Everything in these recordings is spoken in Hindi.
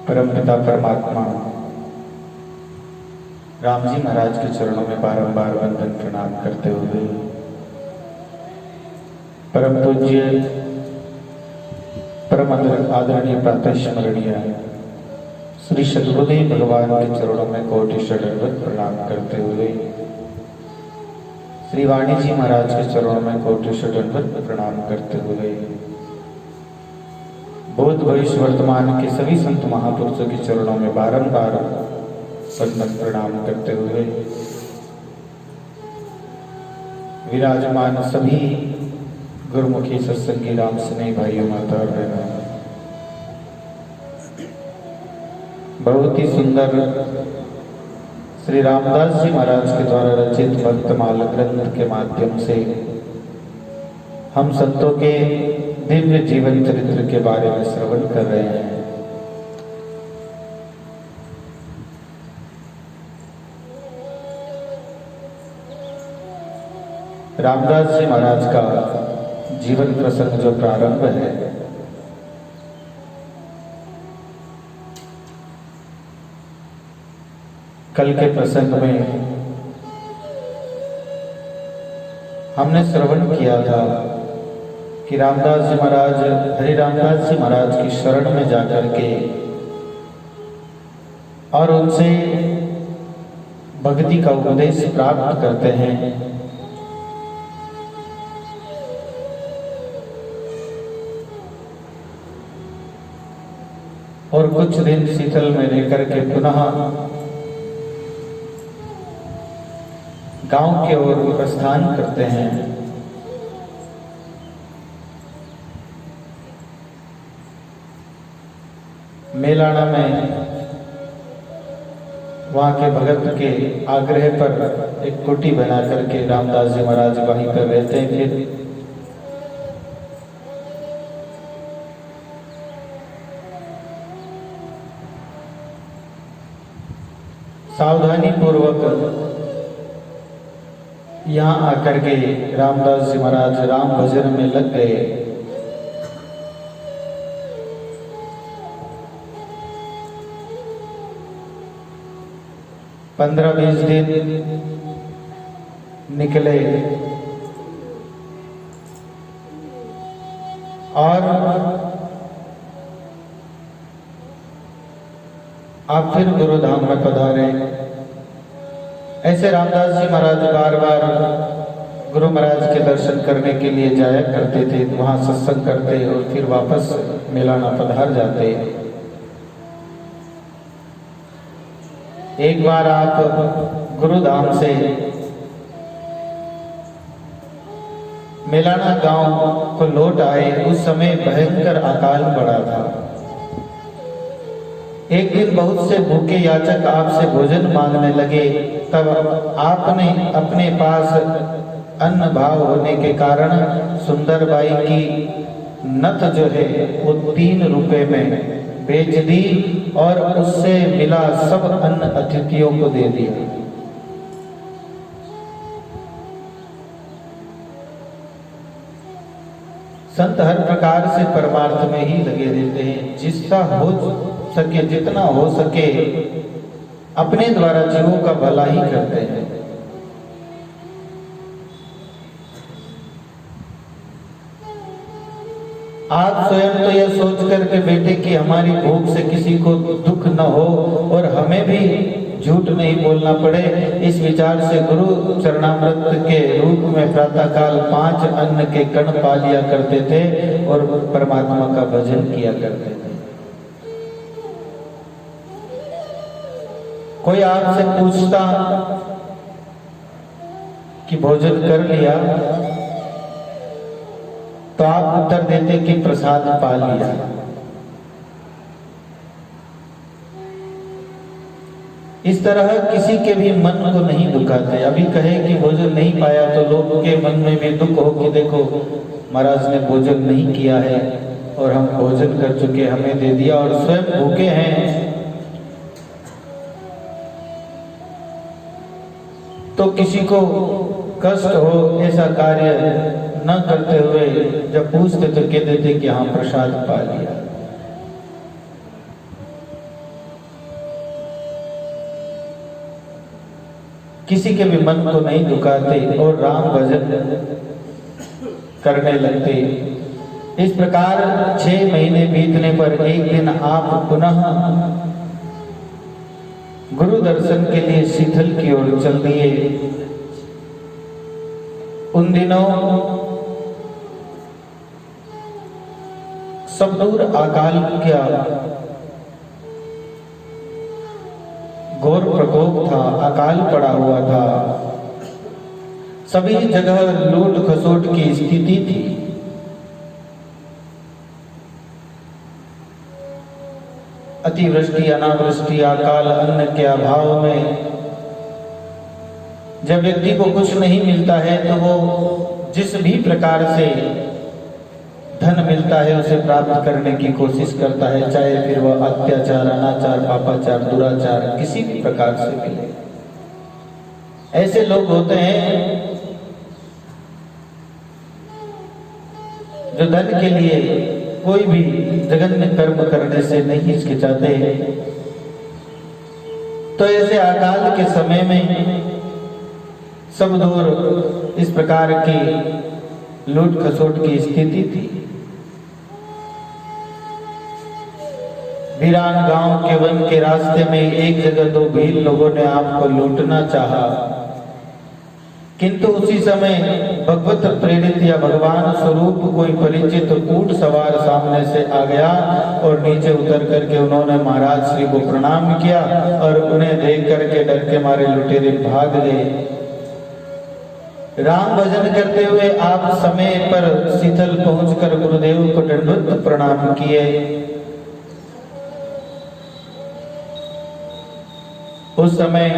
परमपिता परमात्मा राम जी महाराज के चरणों में बारंबार वंदन प्रणाम करते हुए परम पूज्य परम आदरणीय प्रातः स्मरणीय श्री सद्गुरुदेव भगवान के चरणों में कोटि दंडवत प्रणाम करते हुए श्री वाणी जी महाराज के चरणों में कोटि दंडवत प्रणाम करते हुए भूत भविष्य वर्तमान के सभी संत महापुरुषों के चरणों में बारंबार वंदन प्रणाम करते हुए विराजमान सभी गुरुमुखी सत्संगी राम स्नेही भाइयों माता और बहनों, बहुत ही सुंदर श्री रामदास जी महाराज के द्वारा रचित भक्तमाला ग्रंथ के माध्यम से हम संतों के दिव्य जीवन चरित्र के बारे में श्रवण कर रहे हैं। रामदास जी महाराज का जीवन प्रसंग जो प्रारंभ है, कल के प्रसंग में हमने श्रवण किया था कि रामदास जी महाराज हरि रामदास जी महाराज की शरण में जाकर के और उनसे भक्ति का उपदेश प्राप्त करते हैं। और कुछ दिन शीतल में लेकर के पुनः गांव के ओर प्रस्थान करते हैं। मेलाना में वहां के भगत के आग्रह पर एक कुटी बना करके रामदास जी महाराज वहीं पर रहते हैं। फिर सावधानी पूर्वक यहाँ आकर के रामदास जी महाराज राम भजन में लग गए। पंद्रह 20 दिन निकले और आप फिर गुरुधाम में पधारे। ऐसे रामदास जी महाराज बार बार गुरु महाराज के दर्शन करने के लिए जाया करते थे, वहां सत्संग करते और फिर वापस मेलाना पधार जाते। एक बार आप गुरुधाम से मेलाना गांव को लौट आए। उस समय भयंकर अकाल पड़ा था। एक दिन बहुत से भूखे याचक आपसे भोजन मांगने लगे, तब आपने अपने पास अन्न भाव होने के कारण सुंदरबाई की नथ जो है वो 3 रुपए में बेच दी और उससे मिला सब अन्न अतिथियों को दे दिया। संत हर प्रकार से परमार्थ में ही लगे रहते हैं। जिसका हो सके, जितना हो सके अपने द्वारा जीवों का भला ही करते हैं। आप स्वयं तो यह सोच करके बैठे कि हमारी भूख से किसी को दुख न हो और हमें भी झूठ नहीं बोलना पड़े। इस विचार से गुरु चरणामृत के रूप में प्रातःकाल 5 अन्न के कण पा लिया करते थे और परमात्मा का भजन किया करते थे। कोई आपसे पूछता कि भोजन कर लिया, तो आप उत्तर देते कि प्रसाद पा लिया। इस तरह किसी के भी मन को नहीं दुखाते। अभी कहे कि भोजन नहीं पाया तो लोगों के मन में भी दुख हो कि देखो महाराज ने भोजन नहीं किया है और हम भोजन कर चुके, हमें दे दिया और स्वयं भूखे हैं। तो किसी को कष्ट हो ऐसा कार्य न करते हुए जब पूछते तो कहते थे कि हाँ प्रसाद पा लिया। किसी के भी मन को नहीं दुखाते और राम भजन करने लगते। इस प्रकार 6 महीने बीतने पर एक दिन आप पुनः गुरु दर्शन के लिए शीतल की ओर चल दिए। उन दिनों सब दूर अकाल का घोर प्रकोप था, अकाल पड़ा हुआ था, सभी जगह लूट खसोट की स्थिति थी। अतिवृष्टि, अनावृष्टि, अकाल, अन्न के अभाव में जब व्यक्ति को कुछ नहीं मिलता है तो वो जिस भी प्रकार से धन मिलता है उसे प्राप्त करने की कोशिश करता है, चाहे फिर वह अत्याचार, अनाचार, पापाचार, दुराचार किसी भी प्रकार से मिले। ऐसे लोग होते हैं जो धन के लिए कोई भी जघन्य कर्म करने से नहीं हिचकिचाते। तो ऐसे अकाल के समय में सब दूर इस प्रकार की लूट खसोट की स्थिति थी। वीरान गांव के वन के रास्ते में एक जगह 2 भील लोगों ने आपको लूटना चाहा, किंतु उसी समय भगवत प्रेरित या भगवान स्वरूप कोई परिचित ऊंट सवार सामने से आ गया और नीचे उतर करके उन्होंने महाराज श्री को प्रणाम किया और उन्हें देख करके डर के मारे लुटेरे भाग गए। राम भजन करते हुए आप समय पर शीतल पहुंचकर गुरुदेव को दंडवत प्रणाम किए। उस समय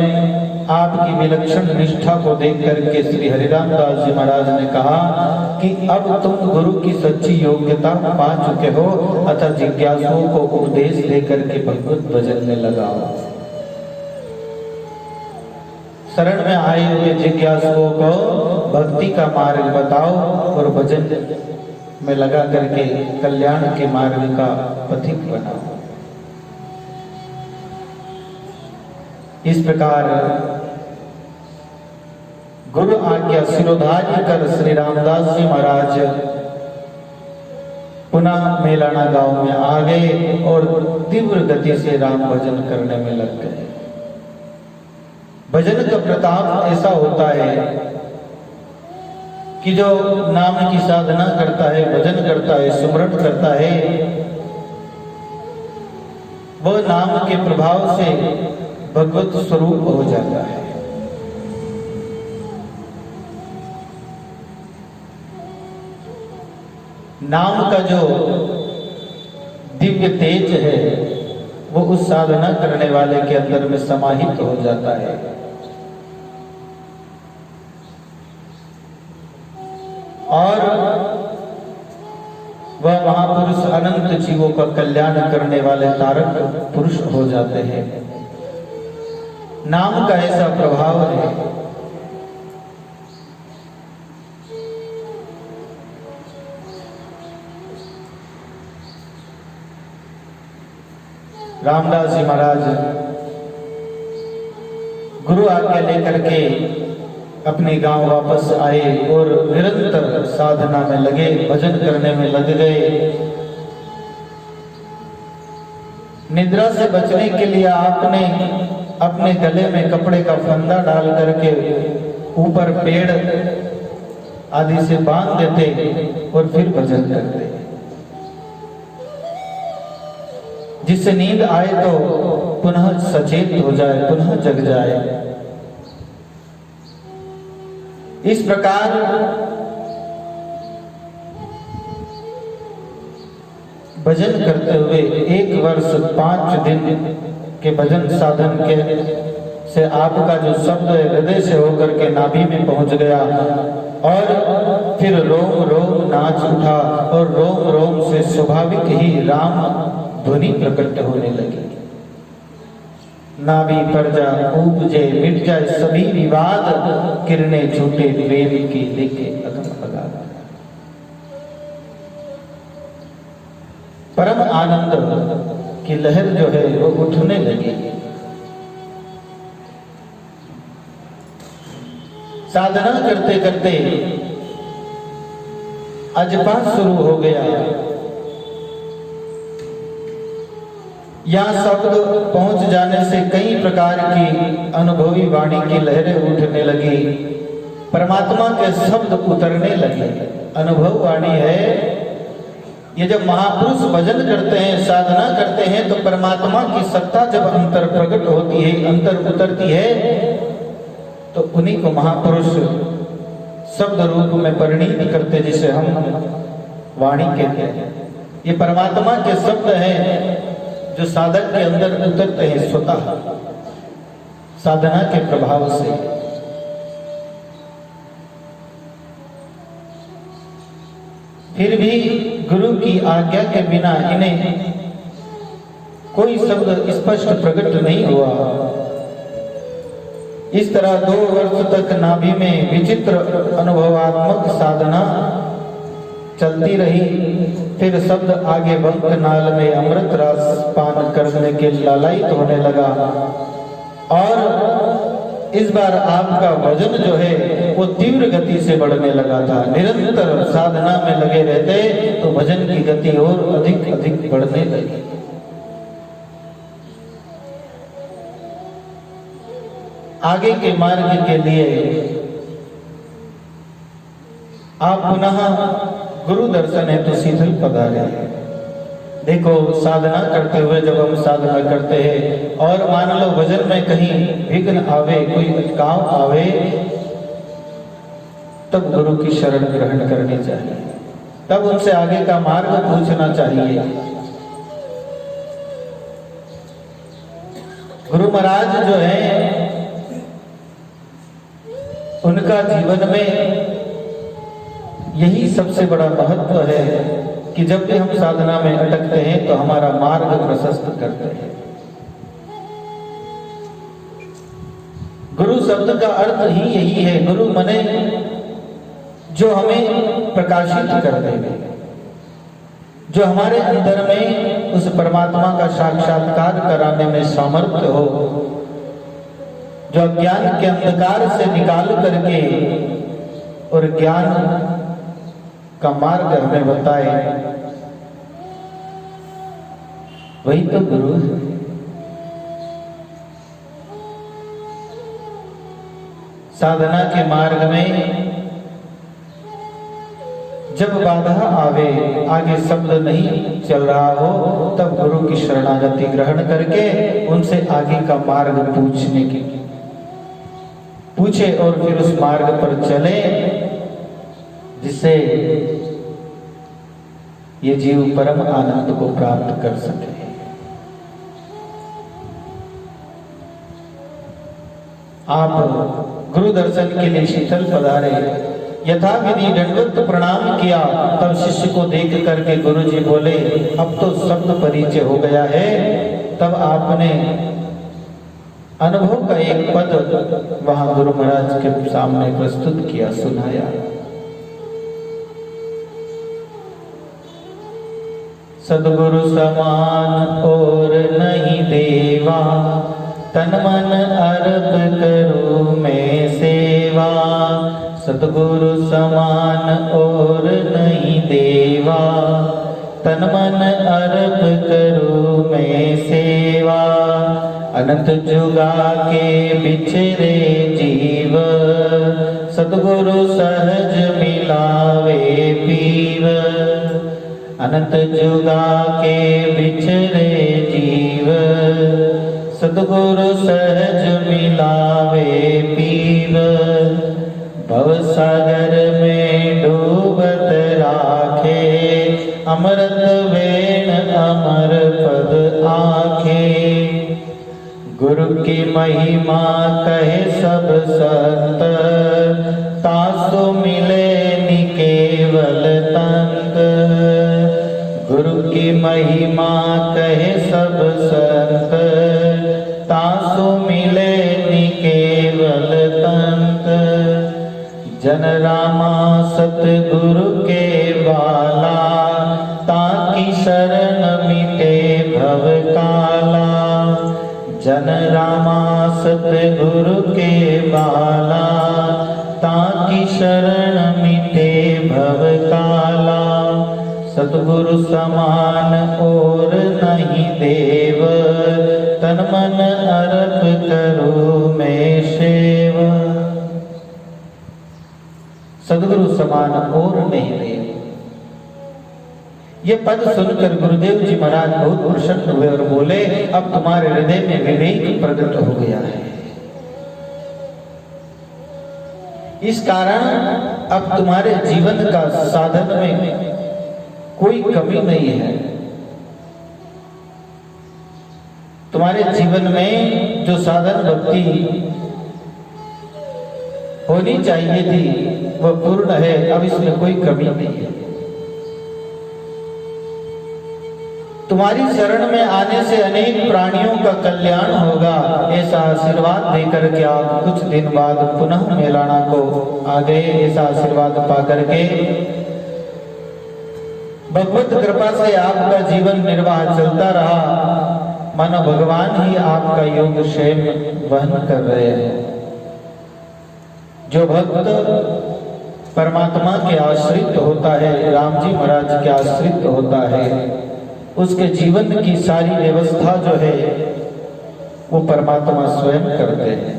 आपकी विलक्षण निष्ठा को देख करके श्री हरिराम दास जी महाराज ने कहा कि अब तुम गुरु की सच्ची योग्यता पा चुके हो, अतः जिज्ञासुओं को उपदेश देकर के भगवत भजन में लगाओ। शरण में आए हुए जिज्ञासुओं को भक्ति का मार्ग बताओ और भजन में लगा करके कल्याण के मार्ग का पथिक बनाओ। इस प्रकार गुरु आज्ञा शिरोधार्य कर श्री रामदास जी महाराज पुनः मेलाना गांव में आ गए और तीव्र गति से राम भजन करने में लग गए। भजन का प्रताप ऐसा होता है कि जो नाम की साधना करता है, भजन करता है, सुमरण करता है, वह नाम के प्रभाव से भगवत स्वरूप हो जाता है। नाम का जो दिव्य तेज है वो उस साधना करने वाले के अंदर में समाहित हो जाता है और वह महापुरुष अनंत जीवों का कल्याण करने वाले तारक पुरुष हो जाते हैं। नाम का ऐसा प्रभाव है। रामदास जी महाराज गुरु आज्ञा लेकर के अपने गांव वापस आए और निरंतर साधना में लगे, भजन करने में लग गए। निद्रा से बचने के लिए आपने अपने गले में कपड़े का फंदा डाल करके ऊपर पेड़ आदि से बांध देते और फिर भजन करते, जिससे नींद आए तो पुनः सचेत हो जाए, पुनः जग जाए। इस प्रकार भजन करते हुए 1 वर्ष 5 दिन के भजन साधन के से आपका जो शब्द हृदय से होकर के नाभि में पहुंच गया और फिर रोम रोम नाच उठा और रोम रोम से स्वाभाविक ही राम ध्वनि प्रकट होने लगी। नाभि पर्जा उपजे मिट जाए सभी विवाद, किरणें छूटे प्रेम की लेके अगम अगाध। परम आनंद की लहर जो है वो उठने लगी। साधना करते करते अजपा शुरू हो गया। यहाँ शब्द पहुंच जाने से कई प्रकार की अनुभवी वाणी की लहरें उठने लगी, परमात्मा के शब्द उतरने लगे। अनुभव वाणी है ये, जब महापुरुष भजन करते हैं, साधना करते हैं, तो परमात्मा की सत्ता जब अंतर प्रकट होती है, अंतर उतरती है, तो उन्हीं को महापुरुष शब्द रूप में परिणीत करते, जिसे हम वाणी कहते हैं। ये परमात्मा के शब्द हैं जो साधक के अंदर उतरते हैं स्वतः साधना के प्रभाव से। फिर भी गुरु की आज्ञा के बिना इन्हें कोई शब्द स्पष्ट प्रकट नहीं हुआ। इस तरह 2 वर्ष तक नाभि में विचित्र अनुभवात्मक साधना चलती रही। फिर शब्द आगे वक्त नाल में अमृत रस पान करने के लालायित होने लगा, और इस बार आपका वजन जो है वो तीव्र गति से बढ़ने लगा था। निरंतर साधना में लगे रहते तो वजन की गति और अधिक अधिक बढ़ने लगी। आगे के मार्ग के लिए आप पुनः गुरु दर्शन है तो शीतल पधारे। देखो, साधना करते हुए जब हम साधना करते हैं और मान लो भजन में कहीं विघ्न आवे, कोई अटकाव आवे, तब गुरु की शरण ग्रहण करनी चाहिए, तब उनसे आगे का मार्ग पूछना चाहिए। गुरु महाराज जो है उनका जीवन में यही सबसे बड़ा महत्व है कि जब भी हम साधना में अटकते हैं तो हमारा मार्ग प्रशस्त करते हैं। गुरु शब्द का अर्थ ही यही है। गुरु मने जो हमें प्रकाशित कर देंगे, जो हमारे अंदर में उस परमात्मा का साक्षात्कार कराने में सामर्थ्य हो, जो ज्ञान के अंधकार से निकाल करके और ज्ञान का मार्ग हमें बताए, वही तो गुरु है। साधना के मार्ग में जब बाधा आवे, आगे शब्द नहीं चल रहा हो, तब गुरु की शरणागति ग्रहण करके उनसे आगे का मार्ग पूछे और फिर उस मार्ग पर चले, जिससे ये जीव परम आनंद को प्राप्त कर सके। आप गुरु दर्शन के लिए शीतल पधारे। यथाविधि दंडवत प्रणाम किया, तब शिष्य को देख करके गुरु जी बोले, अब तो शब्द परिचय हो गया है। तब आपने अनुभव का एक पद वहां गुरु महाराज के सामने प्रस्तुत किया, सुनाया। सद्गुरु समान और नहीं देवा, तन मन अर्प करूं मैं सेवा। सद्गुरु समान और नहीं देवा, तन मन अर्प करूं मैं सेवा। अनंत जुगा के बिछरे जीव, सद्गुरु सहज मिलावे पीव। अनंत जुगा के बिछरे जीव, सद्गुरु सहज मिलावे पीव। भव सागर में डूबत राखे, अमृत वेण अमर पद आखे। गुरु की महिमा कहे सब संत, तासु मिले नि केवल तंत। गुरु की महिमा कहे सब संत, तासु मिले नि केवल तंत। जन रामा सतगुरु के बाला, ताकि शरण मिटे भव काला। जन रामा सतगुरु के बाला, ताकि शरण मिटे भव काला। सतगुरु समान और नहीं देव, तन मन अर्प करो मैं सेव। सदगुरु समान और नहीं देव। ये पद सुनकर गुरुदेव जी महाराज बहुत प्रसन्न हुए और बोले, अब तुम्हारे हृदय में विवेक प्रकट हो गया है। इस कारण अब तुम्हारे जीवन का साधन में कोई कमी नहीं है। तुम्हारे जीवन में जो साधन भक्ति होनी चाहिए थी वह पूर्ण है, अब इसमें कोई कमी नहीं है। तुम्हारी शरण में आने से अनेक प्राणियों का कल्याण होगा, ऐसा आशीर्वाद देकर के आप कुछ दिन बाद पुनः मेलाना को आ गए। ऐसा आशीर्वाद पा करके भगवत कृपा से आपका जीवन निर्वाह चलता रहा, मानो भगवान ही आपका योग क्षेम वहन कर रहे हैं। जो भक्त परमात्मा के आश्रित होता है, राम जी महाराज के आश्रित होता है, उसके जीवन की सारी व्यवस्था जो है वो परमात्मा स्वयं करते हैं।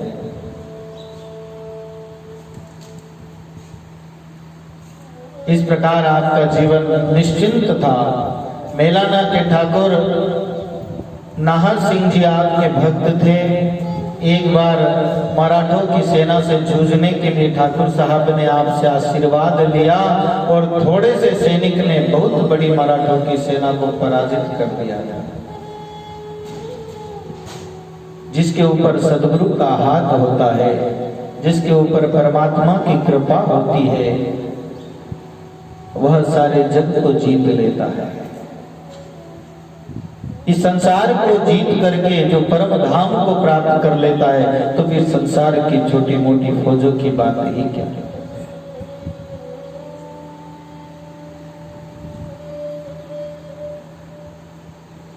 इस प्रकार आपका जीवन निश्चिंत था। मेलाना के ठाकुर नाहर सिंह जी आपके भक्त थे। एक बार मराठों की सेना से जूझने के लिए ठाकुर साहब ने आपसे आशीर्वाद लिया और थोड़े से सैनिक ने बहुत बड़ी मराठों की सेना को पराजित कर दिया था। जिसके ऊपर सदगुरु का हाथ होता है, जिसके ऊपर परमात्मा की कृपा होती है, वह सारे जग को जीत लेता है। इस संसार को जीत करके जो परम धाम को प्राप्त कर लेता है, तो फिर संसार की छोटी मोटी फौजों की बात ही क्या।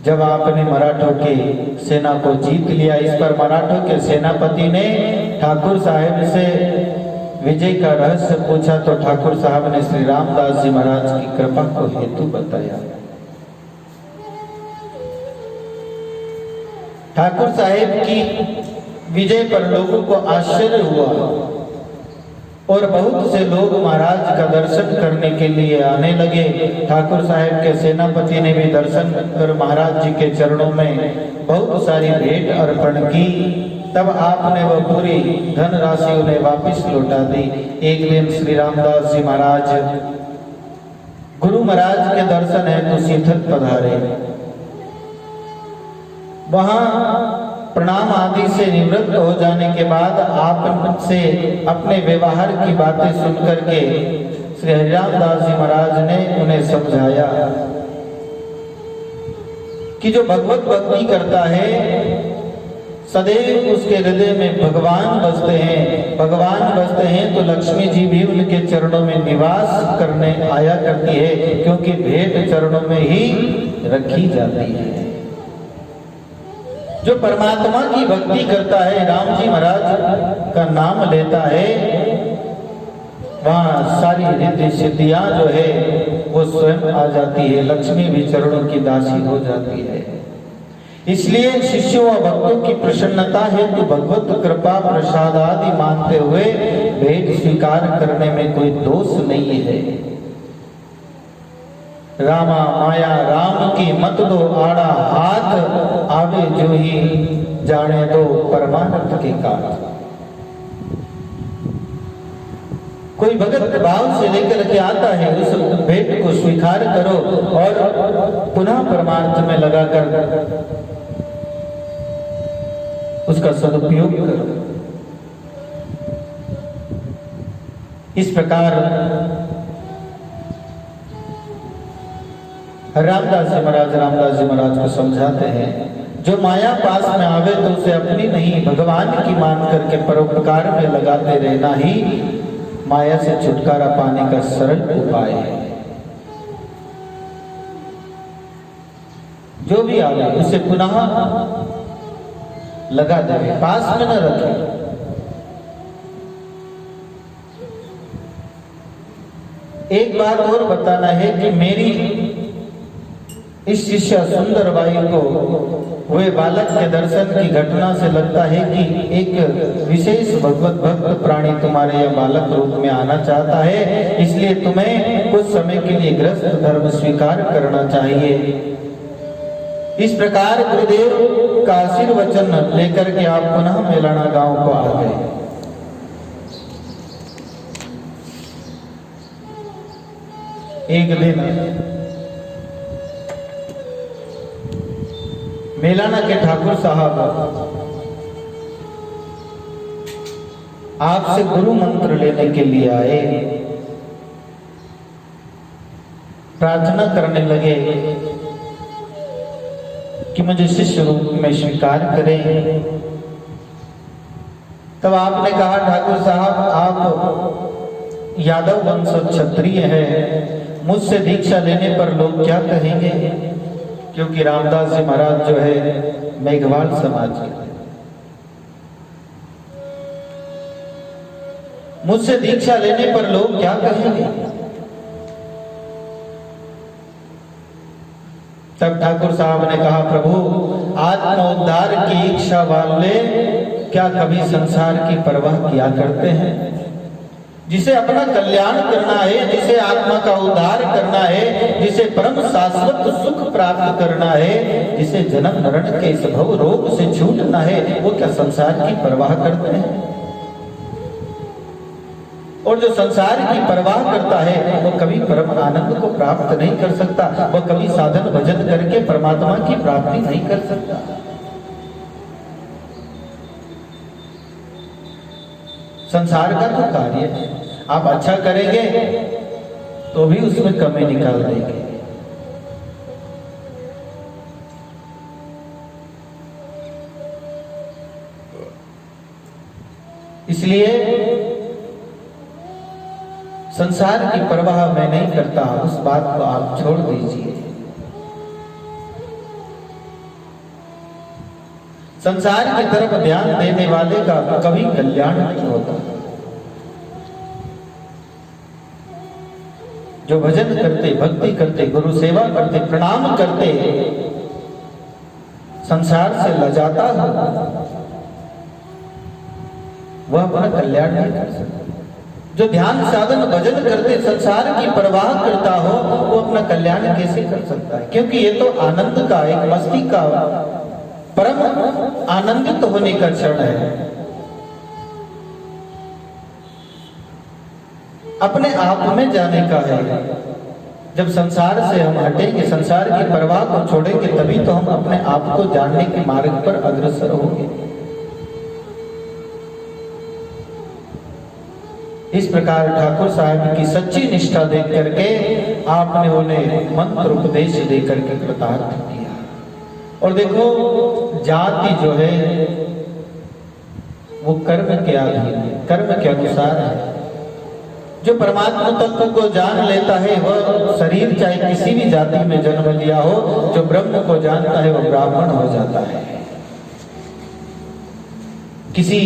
जब आपने मराठों की सेना को जीत लिया, इस पर मराठों के सेनापति ने ठाकुर साहब से विजय का रहस्य पूछा, तो ठाकुर साहब ने श्री रामदास जी महाराज की कृपा को हेतु बताया। ठाकुर साहेब की विजय पर लोगों को आश्चर्य हुआ और बहुत से लोग महाराज का दर्शन करने के लिए आने लगे। ठाकुर साहेब के सेनापति ने भी दर्शन कर महाराज जी के चरणों में बहुत सारी भेंट अर्पण की। तब आपने वह पूरी धनराशि उन्हें वापस लौटा दी। एक दिन श्री रामदास जी महाराज गुरु महाराज के दर्शन है तो शीतल पधारे। वहां प्रणाम आदि से निवृत्त हो जाने के बाद आपसे अपने व्यवहार की बातें सुनकर के श्री हरिराम दास जी महाराज ने उन्हें समझाया कि जो भगवत भक्ति करता है सदैव उसके हृदय में भगवान बसते हैं। भगवान बसते हैं तो लक्ष्मी जी भी उनके चरणों में निवास करने आया करती है, क्योंकि भेंट चरणों में ही रखी जाती है। जो परमात्मा की भक्ति करता है, राम जी महाराज का नाम लेता है, वहां सारी रिद्धि सिद्धियां जो है वो स्वयं आ जाती है। लक्ष्मी भी चरणों की दासी हो जाती है। इसलिए शिष्यों व भक्तों की प्रसन्नता हेतु भगवत कृपा प्रसाद आदि मानते हुए भेंट स्वीकार करने में कोई दोष नहीं है। रामा माया राम की मत दो आड़ा हाथ, आवे जो ही जाने दो परमानंद के काल। कोई भगत भाव से लेकर के आता है, उस भेंट को स्वीकार करो और पुनः परमार्थ में लगाकर उसका सदुपयोग करो। इस प्रकार रामदास जी महाराज को समझाते हैं, जो माया पास में आवे तो उसे अपनी नहीं भगवान की मान करके परोपकार में लगाते रहना ही माया से छुटकारा पाने का सरल उपाय है। जो भी आवे उसे पुनः लगा देवे, पास में न रखे। एक बात और बताना है कि मेरी इस शिष्य सुंदरबाई को वे बालक के दर्शन की घटना से लगता है कि एक विशेष भगवत भक्त प्राणी तुम्हारे यह बालक रूप में आना चाहता है, इसलिए तुम्हें कुछ समय के लिए गृहस्थ धर्म स्वीकार करना चाहिए। इस प्रकार गुरुदेव का आशीर्वचन लेकर के आप पुनः मेलाना गांव को आ गए। एक दिन मेलाना के ठाकुर साहब आपसे गुरु मंत्र लेने के लिए आए। प्रार्थना करने लगे कि मुझे शिष्य रूप में स्वीकार करें। तब आपने कहा, ठाकुर साहब आप यादव वंश क्षत्रिय है, मुझसे दीक्षा लेने पर लोग क्या कहेंगे? क्योंकि रामदास जी महाराज जो है मेघवाल समाज के, मुझसे दीक्षा लेने पर लोग क्या कहेंगे? तब ठाकुर साहब ने कहा, प्रभु आत्मोद्धार की इच्छा वाले क्या कभी संसार की परवाह किया करते हैं? जिसे अपना कल्याण करना है, जिसे आत्मा का उद्धार करना है, जिसे परम शाश्वत सुख प्राप्त करना है, जिसे जन्म मरण के इस भव रोग से छूटना है, वो क्या संसार की परवाह करते हैं? और जो संसार की परवाह करता है वो कभी परम आनंद को प्राप्त नहीं कर सकता, वो कभी साधन भजन करके परमात्मा की प्राप्ति नहीं कर सकता। संसार का तो कार्य है, आप अच्छा करेंगे तो भी उसमें कमी निकाल देंगे। इसलिए संसार की परवाह मैं नहीं करता, उस बात को आप छोड़ दीजिए। संसार की तरफ ध्यान देने वाले का कभी कल्याण नहीं होता। जो भजन करते, भक्ति करते, गुरु सेवा करते, प्रणाम करते, संसार से लजाता हो, वह अपना कल्याण नहीं कर सकता। जो ध्यान साधन भजन करते, संसार की परवाह करता हो, वो अपना कल्याण कैसे कर सकता है? क्योंकि ये तो आनंद का, एक मस्ती का, परम आनंदित होने का क्षण है। अपने आप में जाने का है। जब संसार से हम हटेंगे, संसार की परवाह को छोड़ेंगे, तभी तो हम अपने आप को जानने के मार्ग पर अग्रसर होंगे। इस प्रकार ठाकुर साहब की सच्ची निष्ठा देख करके आपने उन्हें मंत्र उपदेश देकर के कृतार्थ किया। और देखो, जाति जो है वो कर्म के अधीन है, कर्म के अनुसार है। जो परमात्मा तत्व को जान लेता है वह शरीर चाहे किसी भी जाति में जन्म लिया हो, जो ब्रह्म को जानता है वह ब्राह्मण हो जाता है। किसी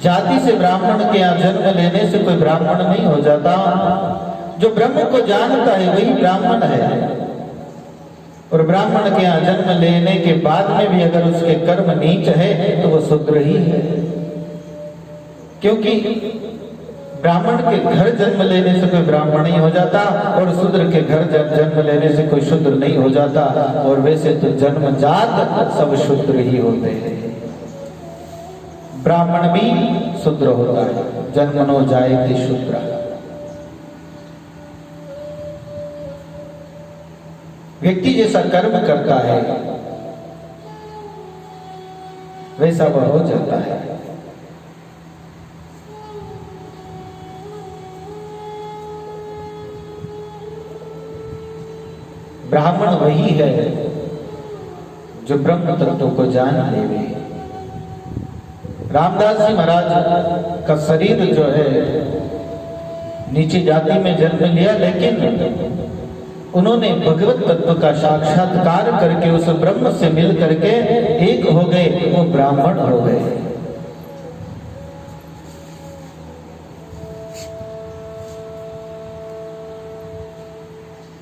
जाति से ब्राह्मण के यहाँ जन्म लेने से कोई ब्राह्मण नहीं हो जाता। जो ब्रह्म को जानता है वही ब्राह्मण है। और ब्राह्मण के यहाँ जन्म लेने के बाद में भी अगर उसके कर्म नीच है तो वह शूद्र ही है। क्योंकि ब्राह्मण के घर जन्म लेने से कोई ब्राह्मण नहीं हो जाता, और शूद्र के घर जन्म लेने से कोई शूद्र नहीं हो जाता। और वैसे तो जन्मजात सब शूद्र ही होते हैं। ब्राह्मण भी शूद्र होता है, जन्मनो जायते शूद्र। व्यक्ति जैसा कर्म करता है वैसा वह हो जाता है। ब्राह्मण वही है जो ब्रह्म तत्व को जान लेवे। रामदास जी महाराज का शरीर जो है नीची जाति में जन्म लिया, लेकिन उन्होंने भगवत तत्व का साक्षात्कार करके उस ब्रह्म से मिल करके एक हो गए, वो ब्राह्मण हो गए।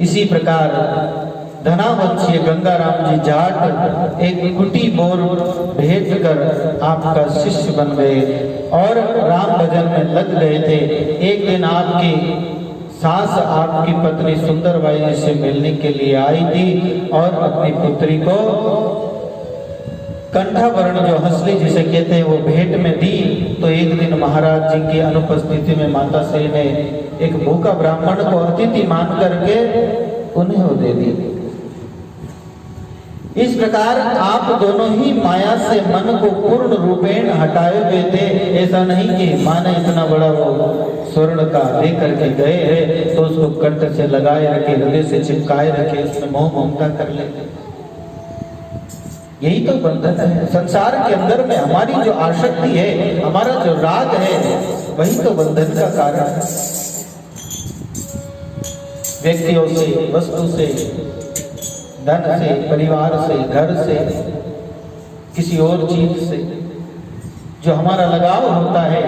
इसी प्रकार धनावंशीय गंगाराम जी जाट एक कुटी बोर भेजकर आपका शिष्य बन गए और राम भजन में लग गए थे। एक दिन आपकी सास आपकी पत्नी सुंदरबाई जी से मिलने के लिए आई थी और अपनी पुत्री को कंठाभरण जो हंसली जिसे कहते हैं वो भेंट में दी। तो एक दिन महाराज जी की अनुपस्थिति में माता श्री ने एक भूखा ब्राह्मण को अतिथि मान करके उन्हें वो दे दी। इस प्रकार आप दोनों ही माया से मन को पूर्ण रूपेण हटाए हुए थे। ऐसा नहीं कि माँ ने इतना बड़ा वो स्वर्ण का दे करके गए हैं तो उसको कंठ से लगाए रखे, हृदय से चिपकाए रखे, उसमें मोह ममता कर लेते। यही तो बंधन है संसार के अंदर में। हमारी जो आसक्ति है, हमारा जो राग है, वही तो बंधन का कारण है। व्यक्तियों से, वस्तु से, धन से, परिवार से, घर से, किसी और चीज से जो हमारा लगाव होता है,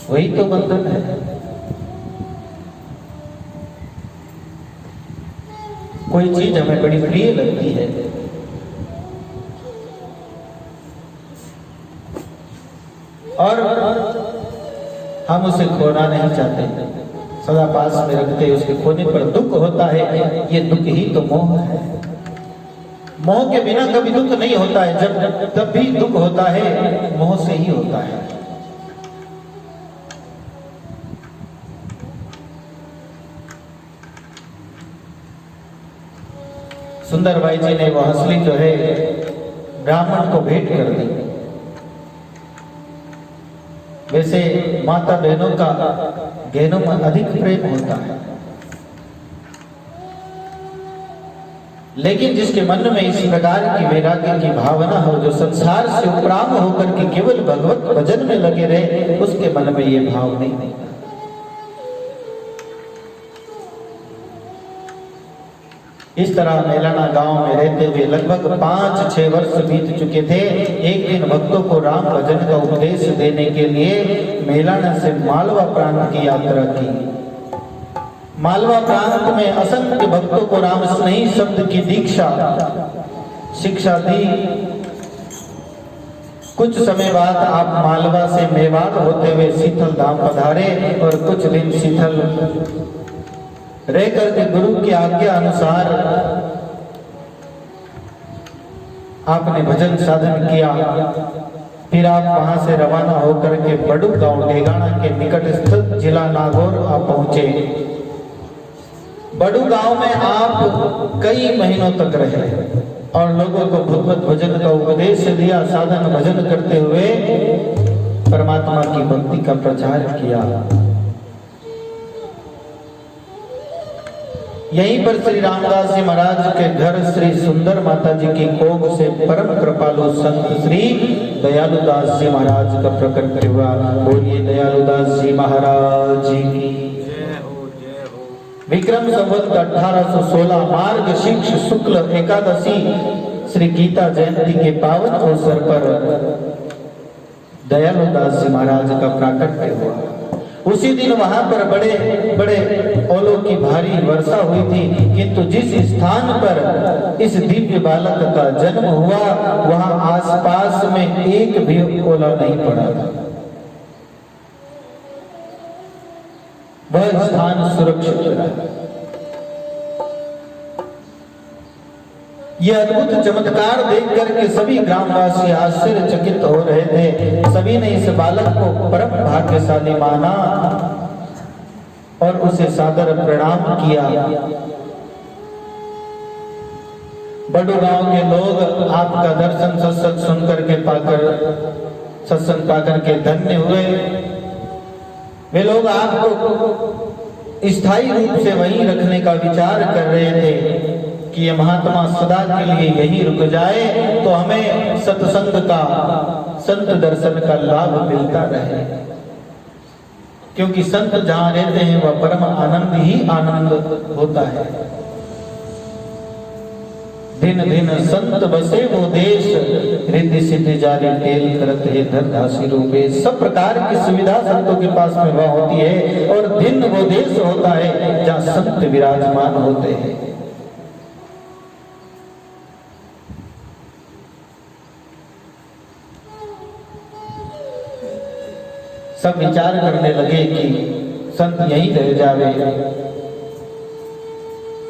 वही तो बंधन है। कोई चीज हमें बड़ी प्रिय लगती है और हम उसे खोना नहीं चाहते, सदा पास में रखते, उसके खोने पर दुख होता है। ये दुख ही तो मोह है। मोह के बिना कभी दुख नहीं होता है। जब भी दुख होता है मोह से ही होता है। सुंदरबाई जी ने वो हंसली जो है ब्राह्मण को भेंट कर दी। वैसे माता बहनों का गहनों में अधिक प्रेम होता है, लेकिन जिसके मन में इस प्रकार की वैराग्य की भावना हो, जो संसार से उपराम होकर के केवल भगवत भजन में लगे रहे, उसके मन में ये भाव नहीं। इस तरह मेलाना गांव में रहते हुए लगभग 5-6 वर्ष बीत चुके थे। एक दिन भक्तों को राम भजन का उपदेश देने के लिए मेलाना से मालवा प्रांत की यात्रा की। मालवा प्रांत में असंख्य भक्तों को राम स्नेही शब्द की शिक्षा दी। कुछ समय बाद आप मालवा से मेवाड़ होते हुए शीतल धाम पधारे और कुछ दिन शीतल रह करके गुरु की आज्ञा अनुसार आपने भजन साधन किया। फिर आप वहां से रवाना होकर के बड़ू गांव डेगाना के निकट स्थित जिला नागौर आप पहुंचे। बड़ू गांव में आप कई महीनों तक रहे और लोगों को भगवत भजन का उपदेश दिया। साधन भजन करते हुए परमात्मा की भक्ति का प्रचार किया। यहीं पर श्री रामदास जी महाराज के घर श्री सुंदर माता जी की कोख से परम कृपालु संत श्री दयालुदास जी महाराज का प्रकट हुआ। बोलिए दयालुदास जी महाराज की जय हो, जय हो। विक्रम संवत 1816 मार्ग शीर्ष शुक्ल एकादशी श्री गीता जयंती के पावन अवसर पर दयालुदास जी महाराज का प्राकट्य हुआ। उसी दिन वहां पर बड़े बड़े ओलों की भारी वर्षा हुई थी, किंतु जिस स्थान पर इस दिव्य बालक का जन्म हुआ वहां आसपास में एक भी ओला नहीं पड़ा। वह स्थान सुरक्षित रहा। यह अद्भुत चमत्कार देख करके सभी ग्रामवासी आश्चर्यचकित हो रहे थे। सभी ने इस बालक को परम भाग्यशाली माना और उसे सादर प्रणाम किया। बड़ू गांव के लोग आपका दर्शन सत्संग सुनकर के सत्संग पाकर के धन्य हुए। वे लोग आपको स्थायी रूप से वहीं रखने का विचार कर रहे थे कि ये महात्मा सदा के लिए यहीं रुक जाए तो हमें सत्संग का, संत दर्शन का लाभ मिलता रहे, क्योंकि संत जहां रहते हैं वह परम आनंद ही आनंद होता है। दिन दिन संत बसे वो देश, रिद्धि सिद्धि जारी टेल करत है धन दासी रूपे। सब प्रकार की सुविधा संतों के पास में वह होती है, और दिन वो देश होता है जहाँ संत विराजमान होते हैं। सब विचार करने लगे कि संत यहीं रह जावे,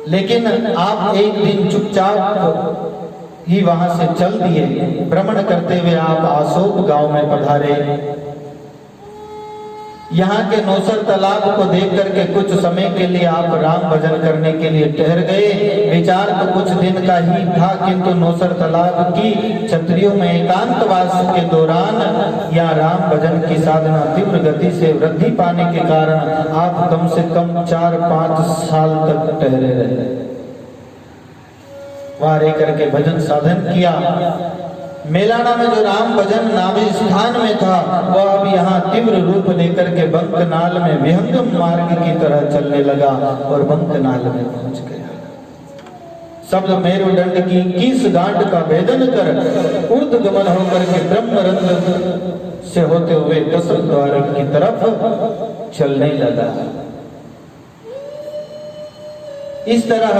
लेकिन आप एक दिन चुपचाप ही वहां से चल दिए। भ्रमण करते हुए आप आसोप गांव में पधारे। यहाँ के नौसर तालाब को देख करके कुछ समय के लिए आप राम भजन करने के लिए ठहर गए। विचार तो कुछ दिन का ही था, किंतु नौसर तालाब की छतरियों में एकांतवास के दौरान या राम भजन की साधना तीव्र गति से वृद्धि पाने के कारण आप कम से कम 4-5 साल तक ठहरे रहे। वहां रह करके भजन साधन किया। मेलाना में जो राम भजन नामी स्थान में था, वह अब यहाँ तीव्र रूप लेकर के बंकनाल में विहंगम मार्ग की तरह चलने लगा और बंकनाल में पहुंच गया। शब्द मेरुदंड की 21 गांठ का भेदन कर ऊर्ध गमन होकर के ब्रह्मरंध्र से होते हुए 10 द्वार की तरफ चलने लगा। इस तरह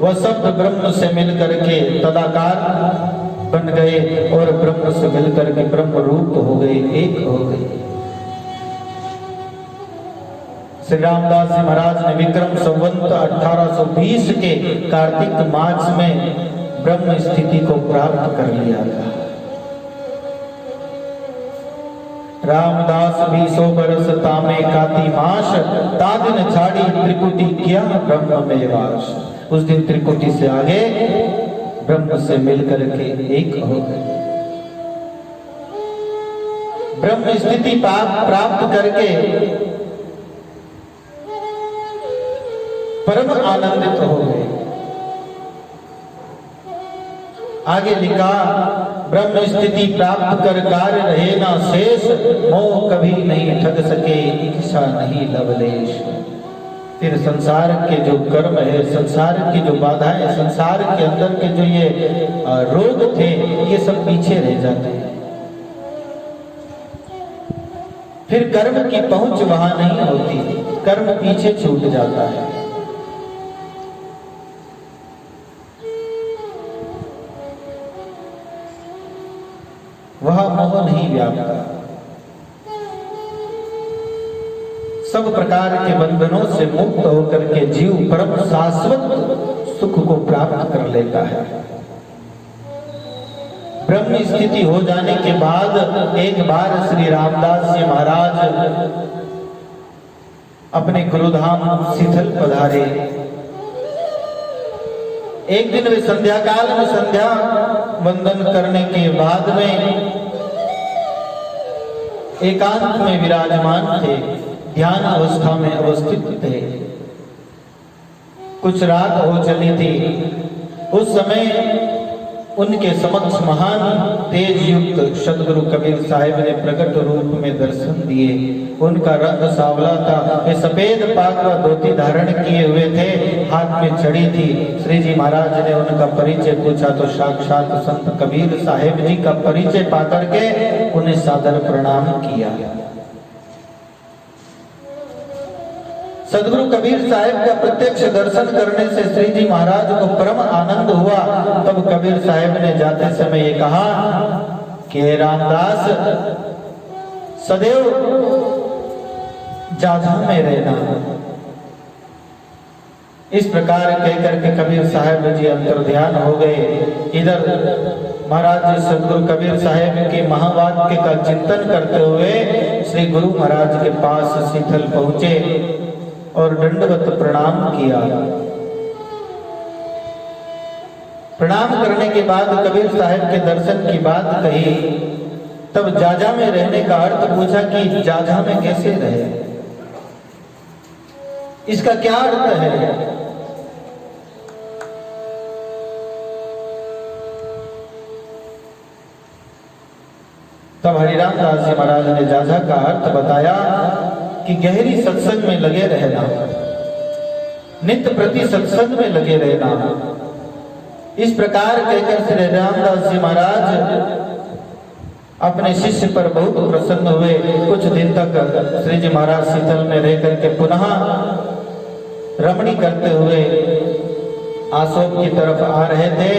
वह शब्द ब्रह्म से मिलकर के तदाकार बन गए और ब्रह्म से मिलकर के ब्रह्म रूप हो गए, एक हो गए। श्री रामदास जी महाराज ने विक्रम संवत 1820 के कार्तिक मास में ब्रह्म स्थिति को प्राप्त कर लिया था। रामदास भी 100 बरस तामे काती मास, तादिन छाड़ी त्रिकुटी किया ब्रह्म में वास। उस दिन त्रिकुटी से आगे ब्रह्म से मिलकर के एक हो गए। ब्रह्म स्थिति प्राप्त करके परम आनंदित हो गए। आगे लिखा, ब्रह्म स्थिति प्राप्त कर कार्य रहे ना शेष, मोह कभी नहीं ठग सके इच्छा नहीं लवलेश। फिर संसार के जो कर्म है, संसार की जो बाधाएं, संसार के अंदर के जो ये रोग थे, ये सब पीछे रह जाते हैं। फिर कर्म की पहुंच वहां नहीं होती, कर्म पीछे छूट जाता है। वह मोह नहीं व्यापता। सब प्रकार के बंधनों से मुक्त होकर के जीव परम शाश्वत सुख को प्राप्त कर लेता है। ब्रह्म स्थिति हो जाने के बाद एक बार श्री रामदास जी महाराज अपने गुरुधाम शीतल पधारे। एक दिन वे संध्या काल में संध्या वंदन करने के बाद में एकांत में विराजमान थे, ध्यान अवस्था में अवस्थित थे। कुछ रात हो चली थी। उस समय उनके समक्ष महान तेज युक्त सदगुरु कबीर साहिब ने प्रकट रूप में दर्शन दिए। उनका रंग सावला था, वे सफेद पाग व धोती धारण किए हुए थे, हाथ में छड़ी थी। श्री जी महाराज ने उनका परिचय पूछा तो साक्षात संत कबीर साहिब जी का परिचय पाकर के उन्हें सादर प्रणाम किया। सदगुरु कबीर साहिब का प्रत्यक्ष दर्शन करने से श्री जी महाराज को परम आनंद हुआ। तब कबीर साहिब ने जाते समय ये कहा कि रामदास, सदैव जाझा में रहना। इस प्रकार कहकर के कबीर साहिब जी अंतर ध्यान हो गए। इधर महाराज सदगुरु कबीर साहिब के महावाक्य का चिंतन करते हुए श्री गुरु महाराज के पास शीतल पहुंचे और दंडवत प्रणाम किया। प्रणाम करने के बाद कबीर साहिब के दर्शन की बात कही। तब जाजा में रहने का अर्थ पूछा कि जाजा में कैसे रहे, इसका क्या अर्थ है। तब हरिराम दास जी महाराज ने जाजा का अर्थ बताया कि गहरी सत्संग में लगे रहना। नित्य प्रति सत्संग में लगे रहना। इस प्रकार कहकर श्री रामदास जी महाराज अपने शिष्य पर बहुत प्रसन्न हुए। कुछ दिन तक श्री जी महाराज शीतल में रह करके पुनः रमणी करते हुए आसोप की तरफ आ रहे थे,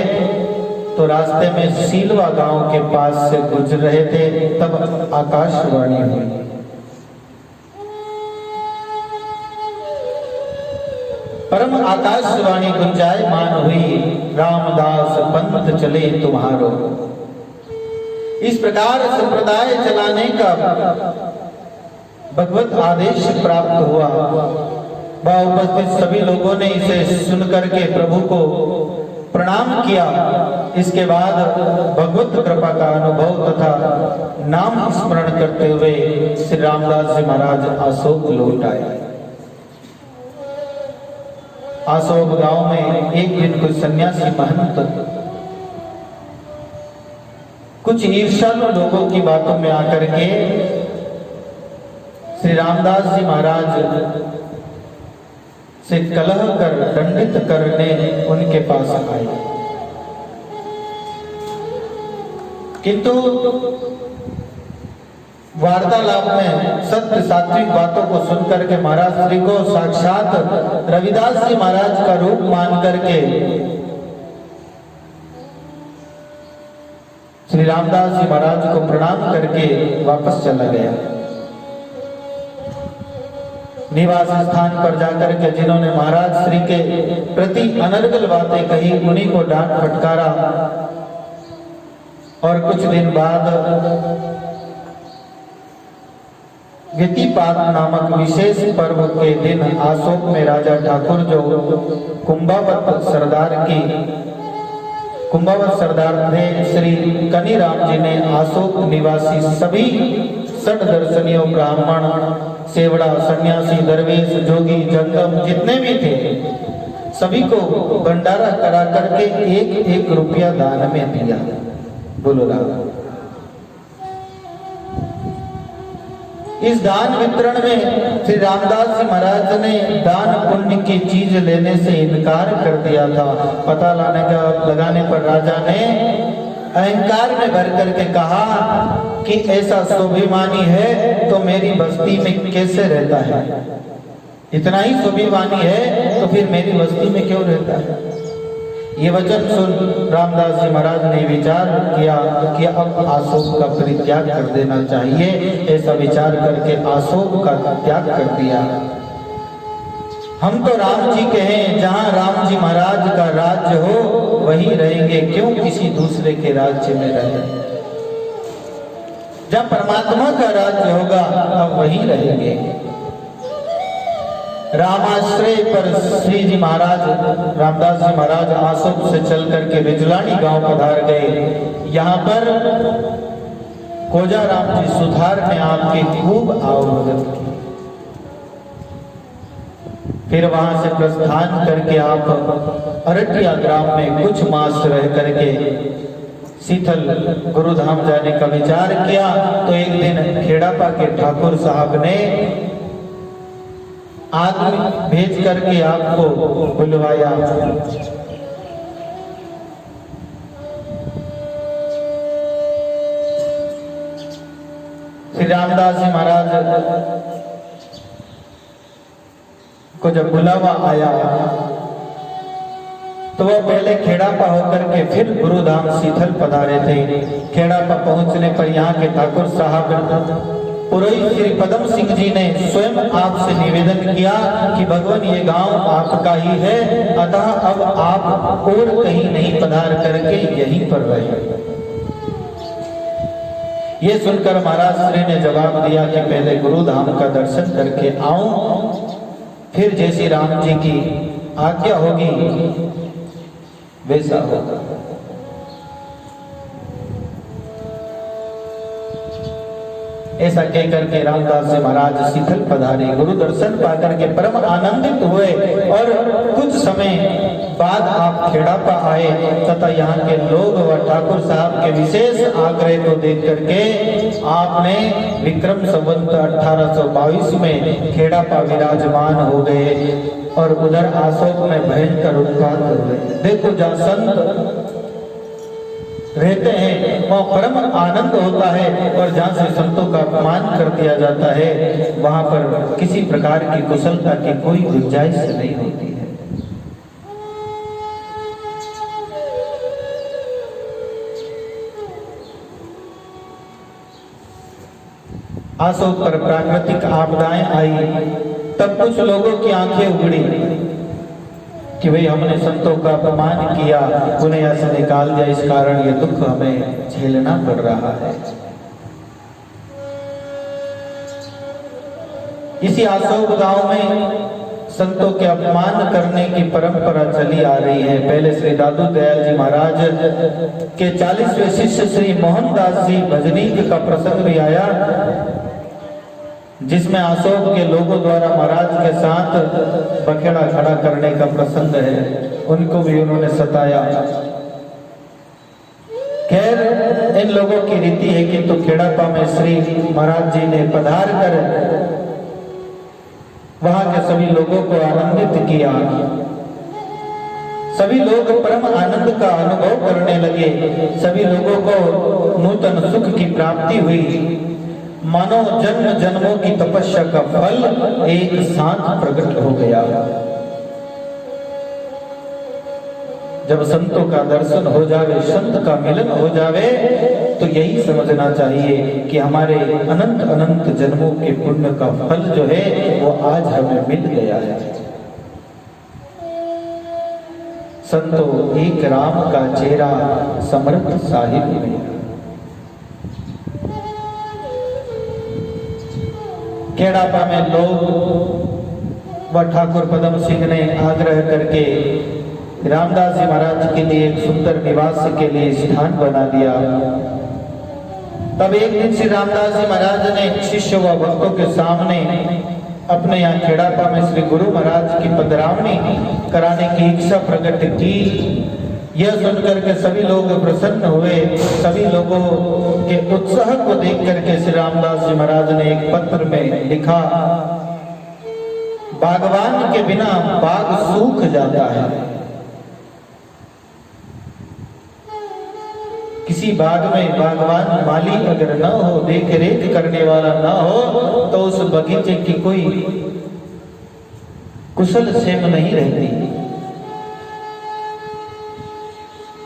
तो रास्ते में सीलवा गांव के पास से गुजर रहे थे, तब आकाशवाणी हुई। परम आकाशवाणी गुंजायमान हुई, रामदास पंथ चले तुम्हारो। इस प्रकार संप्रदाय चलाने का भगवत आदेश प्राप्त हुआ। वह उपस्थित सभी लोगों ने इसे सुनकर के प्रभु को प्रणाम किया। इसके बाद भगवत कृपा का अनुभव तथा नाम स्मरण करते हुए श्री रामदास जी महाराज आसोप लौट आए। आसोप गांव में एक दिन कुछ सन्यासी महंत कुछ ईर्ष्यालु लोगों की बातों में आकर के श्री रामदास जी महाराज से कलह कर दंडित करने उनके पास आए। किंतु वार्तालाप में सत्य सात्विक बातों को सुनकर के महाराज श्री को साक्षात रविदास जी महाराज का रूप मान करके श्री रामदास जी महाराज को प्रणाम करके वापस चला गया। निवास स्थान पर जाकर के जिन्होंने महाराज श्री के प्रति अनर्गल बातें कही, उन्हीं को डांट फटकारा। और कुछ दिन बाद व्यतिपात नामक विशेष पर्व के दिन आसोप में राजा ठाकुर जो कुंभावत सरदार थे, श्री कनीराम जी ने आसोप निवासी सभी सठ दर्शनियों, ब्राह्मण, सेवड़ा, सन्यासी, दरवेश, जोगी, जंगम जितने भी थे, सभी को भंडारा करा करके 1-1 रुपया दान में दिया। बोलो राम। इस दान वितरण में श्री रामदास जी महाराज ने दान पुण्य की चीज लेने से इनकार कर दिया था। पता लगाने पर राजा ने अहंकार में भर करके कहा कि ऐसा स्वाभिमानी है तो मेरी बस्ती में कैसे रहता है? इतना ही स्वाभिमानी है तो फिर मेरी बस्ती में क्यों रहता है? ये वचन सुन रामदास जी महाराज ने विचार किया कि अब आसोप का परित्याग कर देना चाहिए। ऐसा विचार करके आसोप का त्याग कर दिया। हम तो राम जी के हैं, जहां राम जी महाराज का राज्य हो वहीं रहेंगे, क्यों किसी दूसरे के राज्य में रहें? जब परमात्मा का राज्य होगा अब वहीं रहेंगे। रामाश्रय पर श्री जी महाराज रामदास जी महाराज आसोप से चल करके बिजलानी गांव पधार गए। यहाँ पर कोजा राम जी सुधार ने आपके खूब आवभगत की। फिर वहां से प्रस्थान करके आप अरटिया ग्राम में कुछ मास रह करके शीतल गुरुधाम जाने का विचार किया। तो एक दिन खेड़ापा के ठाकुर साहब ने आदमी भेज करके आपको बुलवाया। श्री रामदास जी महाराज को जब बुलावा आया तो वो पहले खेड़ापा होकर के फिर गुरुधाम शीतल पधारे थे। खेड़ापा पहुंचने पर यहाँ के ठाकुर साहब पुरोहित श्री पदम सिंह जी ने स्वयं आपसे निवेदन किया कि भगवान ये गांव आपका ही है, अतः अब आप और कहीं नहीं पधार करके यहीं पर रहे। ये सुनकर महाराज श्री ने जवाब दिया कि पहले गुरुधाम का दर्शन करके आऊं, फिर जैसी राम जी की आज्ञा होगी वैसा होगा। ऐसा कहकर के रामदास जी महाराज शीतल पधारे। गुरु दर्शन पाकर के परम आनंदित हुए और कुछ समय बाद आप खेड़ापा आए तथा यहाँ के लोग व ठाकुर साहब के विशेष आग्रह को देख करके आपने विक्रम संवत 1822 में खेड़ापा विराजमान हो गए। और उधर आशोक में भयंकर उत्पात हुए। देखो जहाँ संत रहते हैं वहाँ परम आनंद होता है, और जहाँ से संतों का अपमान कर दिया जाता है वहाँ पर किसी प्रकार की कुशलता की कोई गुंजाइश नहीं होती है। आशोक पर प्राकृतिक आपदाएं आई, तब कुछ लोगों की आंखें उगड़ी कि भाई हमने संतों का अपमान किया, उन्हें यहाँ से निकाल दिया, इस कारण ये दुख हमें झेलना पड़ रहा है। इसी आशोक गांव में संतों के अपमान करने की परंपरा चली आ रही है। पहले श्री दादू दयाल जी महाराज के 40वें शिष्य श्री मोहनदास जी भजनीक का प्रसंग भी आया, जिसमें अशोक के लोगों द्वारा महाराज के साथ बखेड़ा खड़ा करने का प्रसंग है। उनको भी उन्होंने सताया। खैर इन लोगों की रीति है कि तो खेड़ापा में श्री महाराज जी ने पधार कर वहां के सभी लोगों को आनंदित किया। सभी लोग परम आनंद का अनुभव करने लगे। सभी लोगों को नूतन सुख की प्राप्ति हुई। मानो जन्म जन्मों की तपस्या का फल एक साथ प्रकट हो गया। जब संतों का दर्शन हो जावे, संत का मिलन हो जावे, तो यही समझना चाहिए कि हमारे अनंत अनंत जन्मों के पुण्य का फल जो है वो आज हमें मिल गया है। संतो एक राम का चेहरा समर्थ साहिब में। खेड़ापा में लोग व ठाकुर पदम सिंह ने आग्रह करके रामदास जी महाराज के लिए एक सुंदर निवास के लिए स्थान बना दिया। तब एक दिन श्री रामदास जी महाराज ने शिष्य व भक्तों के सामने अपने यहाँ खेड़ापा में श्री गुरु महाराज की पधरावनी कराने की इच्छा प्रकट की। यह सुनकर के सभी लोग प्रसन्न हुए। सभी लोगों के उत्साह को देख करके श्री रामदास जी महाराज ने एक पत्र में लिखा, बागवान के बिना बाग सूख जाता है। किसी बाग में बागवान माली अगर न हो, देख रेख करने वाला न हो, तो उस बगीचे की कोई कुशल सेम नहीं रहती।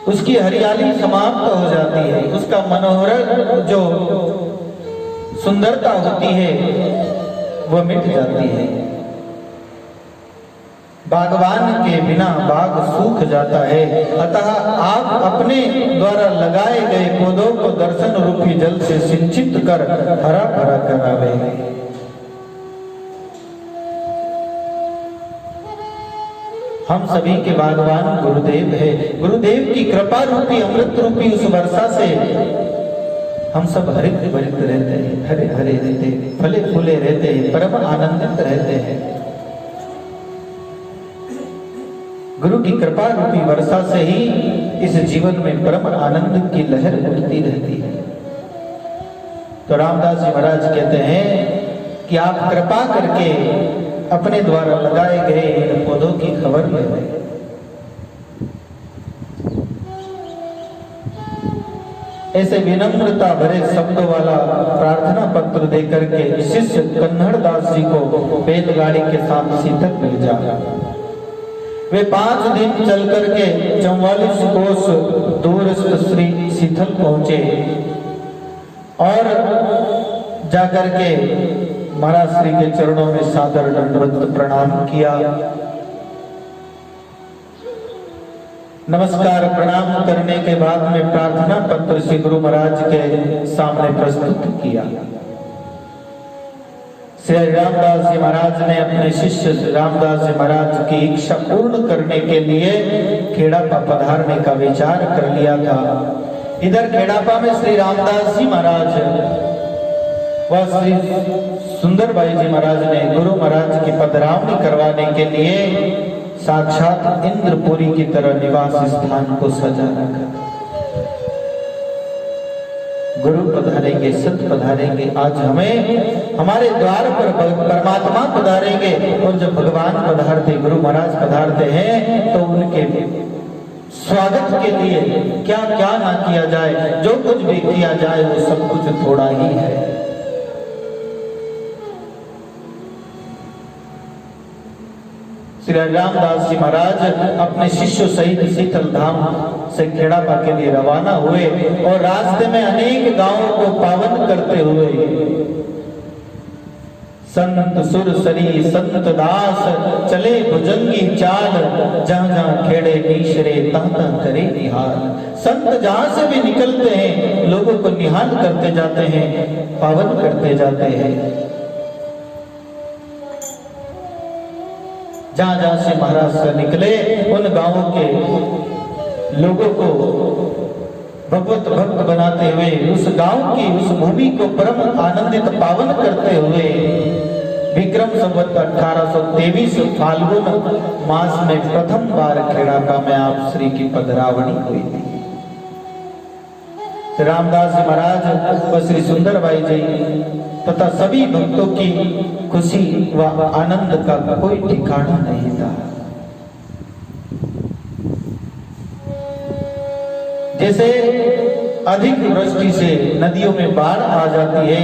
उसकी हरियाली समाप्त हो जाती है, उसका मनोहर जो सुंदरता होती है वह मिट जाती है। बागवान के बिना बाग सूख जाता है। अतः आप अपने द्वारा लगाए गए पौधों को दर्शन रूपी जल से सिंचित कर हरा भरा करावे। हम सभी के बागवान गुरुदेव है। गुरुदेव की कृपा रूपी अमृत रूपी उस वर्षा से हम सब हरित भरित रहते हैं, हरे हरे रहते हैं, फले फूले रहते हैं, परम आनंदित रहते हैं। गुरु की कृपा रूपी वर्षा से ही इस जीवन में परम आनंद की लहर उठती रहती है। तो रामदास जी महाराज कहते हैं कि आप कृपा करके अपने द्वारा लगाए गए इन पौधों की खबर लें। ऐसे विनम्रता भरे शब्दों वाला प्रार्थना पत्र देकर के शिष्य कन्हड़ दास जी को बैलगाड़ी के साथ सीतल भेजा। वे 5 दिन चल करके 44 कोस दूरस्थ श्री सीथल पहुंचे और जाकर के महाराज श्री के चरणों में सादर दंडवत प्रणाम किया। नमस्कार प्रणाम करने के बाद में प्रार्थना पत्र श्री गुरु महाराज के सामने प्रस्तुत किया। श्री रामदास जी महाराज ने अपने शिष्य श्री रामदास जी महाराज की इच्छा पूर्ण करने के लिए खेड़ापा पधारने का विचार कर लिया था। इधर खेड़ापा में श्री रामदास जी महाराज व श्री सुंदर भाई जी महाराज ने गुरु महाराज की पधरावनी करवाने के लिए साक्षात इंद्रपुरी की तरह निवास स्थान को सजा रखा। गुरु पधारेंगे, संत पधारेंगे। आज हमें हमारे द्वार पर परमात्मा पधारेंगे, और जब भगवान पधारते, गुरु महाराज पधारते हैं, तो उनके स्वागत के लिए क्या क्या ना किया जाए, जो कुछ भी किया जाए वो सब कुछ थोड़ा ही है। श्री रामदास जी महाराज अपने शिष्यों सहित शीतल धाम से खेड़ापा के लिए रवाना हुए, और रास्ते में अनेक गांवों को पावन करते हुए संत सुर सरी संत दास चले भुजंगी चाल, जहां जहां खेड़े नीशरे तहां तहां करे निहाल। संत जहां से भी निकलते हैं, लोगों को निहाल करते जाते हैं, पावन करते जाते हैं। जहां जहां से महाराज निकले, उन गांवों के लोगों को भगवत भक्त बनाते हुए, उस गांव की, उस भूमि को परम आनंदित पावन करते हुए विक्रम संवत 1823 फाल्गुन मास में प्रथम बार खेड़ापा में आप श्री की पधरावणी हुई थी। रामदास जी महाराज व श्री सुंदरबाई जी तथा सभी भक्तों की खुशी व आनंद का कोई ठिकाना नहीं था। जैसे अधिक वृष्टि से नदियों में बाढ़ आ जाती है,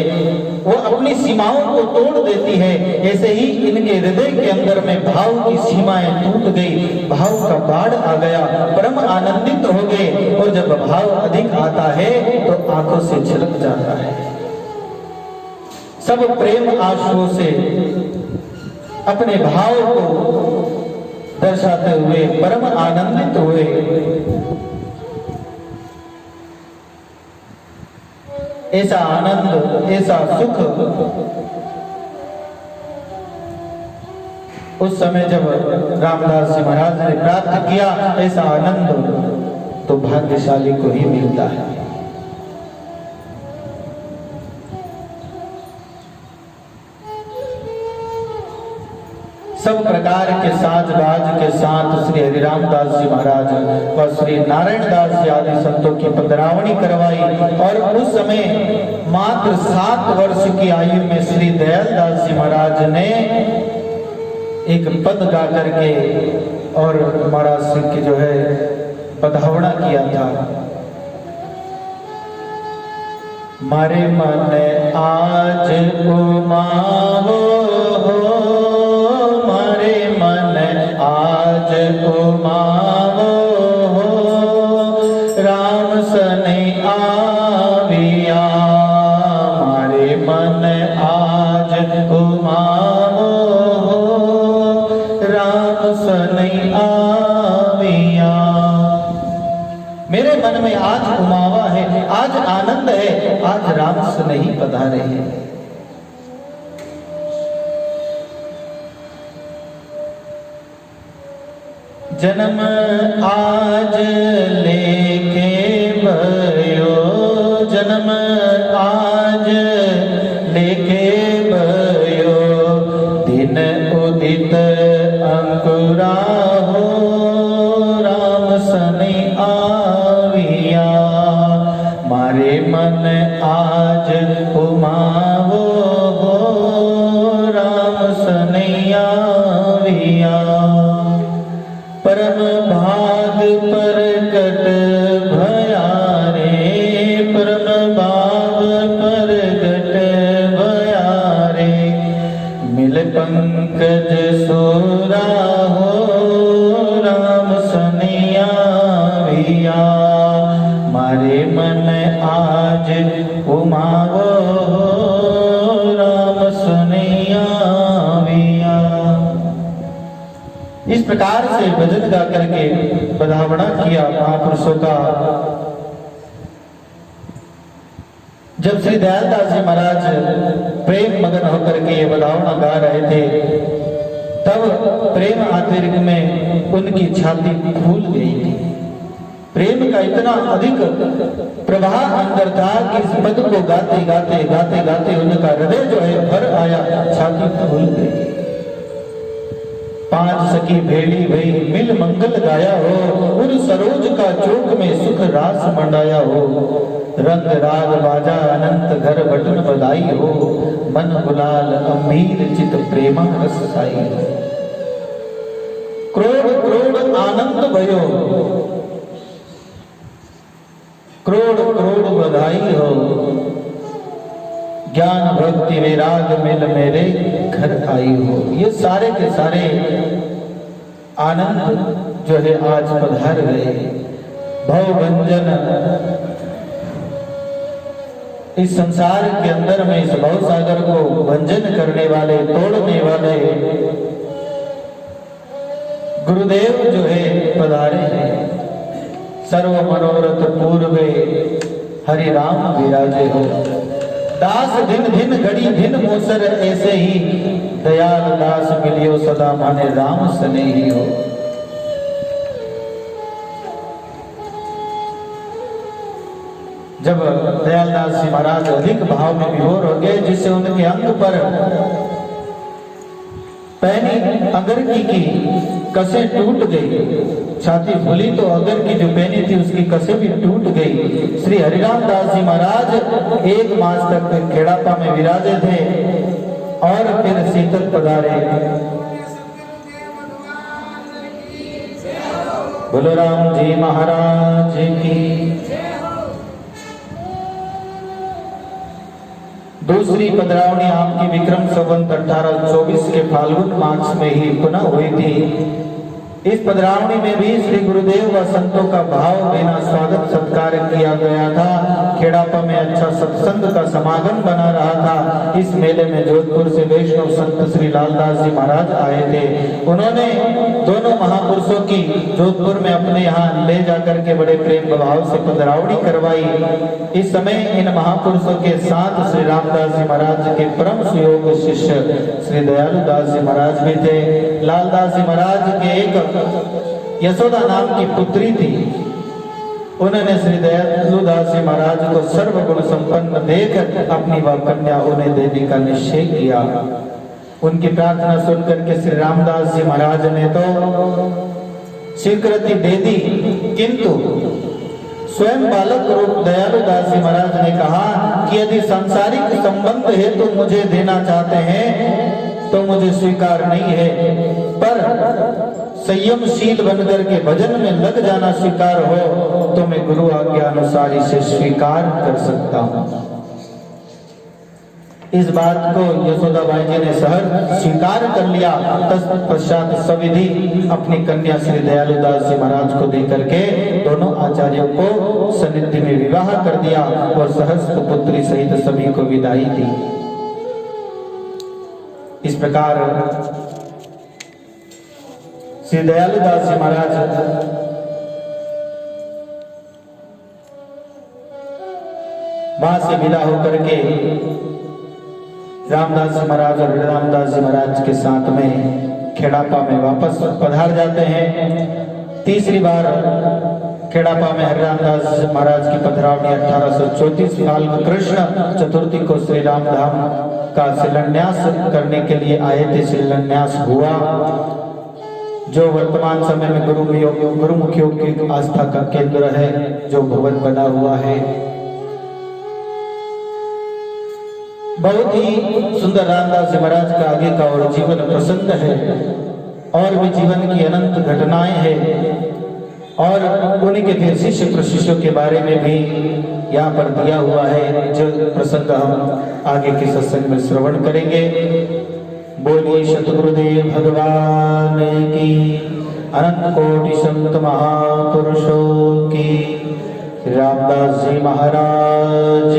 वो अपनी सीमाओं को तोड़ देती है, ऐसे ही इनके हृदय के अंदर में भाव की सीमाएं टूट गई, भाव का बाढ़ आ गया, परम आनंदित हो गए। और जब भाव अधिक आता है तो आंखों से झलक जाता है। सब प्रेम आंसुओं से अपने भाव को दर्शाते हुए परम आनंदित हुए। ऐसा आनंद, ऐसा सुख उस समय जब रामदास जी महाराज ने प्राप्त किया, ऐसा आनंद तो भाग्यशाली को ही मिलता है। सब प्रकार के साज-बाज के साथ श्री हरिराम दास जी महाराज व श्री नारायण दास जी आदि संतों की पधरावणी करवाई। और उस समय मात्र 7 वर्ष की आयु में श्री दयाल दास जी महाराज ने एक पद गा करके और महाराज सिंह की जो है पधरावना किया था। मारे मन आज उमावो आज उमावो, राम सने आविया। मारे मन आज उमावो, राम सने आविया। मेरे मन में आज उमावा है, आज आनंद है, आज राम सने ही पधारे हैं। जन्म आज लेके भयो, जन्म आज लेके भयो। दिन उदित अंकुरा हो, राम सने आविया। मारे मन आज उमावो हो, राम सने आविया। परम भाग प्रकट भया रे, परम भाग प्रकट भया रे। मिल पंकज सोरा हो, राम सने आविया। मारे मन आज उमावो हो, राम सने आविया। इस प्रकार से भजन गा करके पधरावना किया महापुरुषों का। जब श्री दयालदास जी महाराज प्रेम मगन होकर के ये पधरावना गा रहे थे, तब प्रेम आंतरिक में उनकी छाती फूल गई थी। प्रेम का इतना अधिक प्रवाह अंदर था कि इस पद को गाते गाते गाते गाते उनका हृदय जो है भर आया, छाती फूल गई। 5 सखी भेड़ी भई मिल मंगल गाया हो, उन मधुर सरोज का चौक में सुख रास मंडाया हो, रंग राग बाजा अनंत घर बटन बधाई हो, मन गुलाल अमीर चित प्रेमा रस साई। क्रोड़ क्रोड़ आनंद भयो, क्रोड़ क्रोड़ बधाई हो, ज्ञान भक्ति वैराग मिल मेरे घर आई हो। ये सारे के सारे आनंद जो है आज पधार गए। भवभंजन, इस संसार के अंदर में इस भव सागर को भंजन करने वाले, तोड़ने वाले गुरुदेव जो है पधारे हैं। सर्व मनोरथ पूर्वे हरि राम विराजे हो, दास दिन दिन घड़ी दिन मोसर ऐसे ही, दयाल दास मिलियो सदा माने राम स्नेही हो। जब दयालदास जी महाराज अधिक भाव में विभोर हो गए, जिससे उनके अंग पर पहनी अगरकी की कसें टूट गई, छाती फूली तो अगर की जो पहनी थी उसकी कसें भी टूट गई। श्री हरिराम दास जी महाराज 1 मास तक खेड़ापा में विराजे थे और फिर शीतल पधारे। बोलो राम जी महाराज की। दूसरी पधरावनी आपकी विक्रम संवत 1824 के फाल्गुन मास में ही पुनः हुई थी। इस पधरावनी में भी श्री गुरुदेव व संतों का भाव बिना स्वागत सत्कार किया गया था। खेड़ापा में अच्छा सत्संग का समागम बना रहा था। इस मेले में जोधपुर से वैष्णव संत श्री लालदास जी महाराज आए थे। उन्होंने दोनों महापुरुषों की जोधपुर में अपने यहाँ ले जाकर के बड़े प्रेम भाव से पधरावनी करवाई। इस समय इन महापुरुषों के साथ श्री रामदास जी महाराज के परम सुयोग शिष्य श्री दयालु दास जी महाराज भी थे। लालदास जी महाराज के एक यशोदा नाम की पुत्री थी। उन्होंने श्री दयालु दास जी महाराज को सर्वगुण संपन्न देकर अपनी वह कन्या उन्हें देने का निश्चय किया। उनकी प्रार्थना सुनकर के श्री रामदास जी महाराज ने तो स्वीकृति दे दी, किंतु स्वयं बालक रूप दयालु दास जी महाराज ने कहा कि यदि सांसारिक संबंध है तो मुझे देना चाहते हैं तो मुझे स्वीकार नहीं है, पर संयमशील बनकर के भजन में लग जाना स्वीकार हो तो मैं गुरु आज्ञा अनुसार इसे स्वीकार कर सकता हूं। इस बात को यशोदाबाई जी ने सहर्ष स्वीकार कर लिया। तत्पश्चात सविधि अपनी कन्या श्री दयालु दास जी महाराज को देकर के दोनों आचार्यों को सन्निधि में विवाह कर दिया और सहस्त्र पुत्री सहित सभी को विदाई दी। इस प्रकार श्री दयालु दास जी महाराज वहां से विदा होकर के रामदास जी महाराज और रामदास जी महाराज के साथ में खेड़ापा में वापस पधार जाते हैं। तीसरी बार खेड़ापा में हरिरामदास महाराज की पधरावनी 1834 फाल्गुन कृष्ण चतुर्थी को श्री राम धाम का शिलान्यास करने के लिए आए थे। शिलान्यास हुआ, जो वर्तमान समय में गुरुमुखियों की आस्था का केंद्र है, जो भवन बना हुआ है। बहुत ही सुंदर रामदास जी महाराज का आगे का और जीवन प्रसंग है, और भी जीवन की अनंत घटनाएं हैं, और उन्हीं के फिर शिष्य प्रशिष्यों के बारे में भी यहाँ पर दिया हुआ है, जो प्रसंग हम आगे के सत्संग में श्रवण करेंगे। बोलिए सतगुरुदेव भगवान की, अनंत कोटि संत महापुरुषों की, रामदास जी महाराज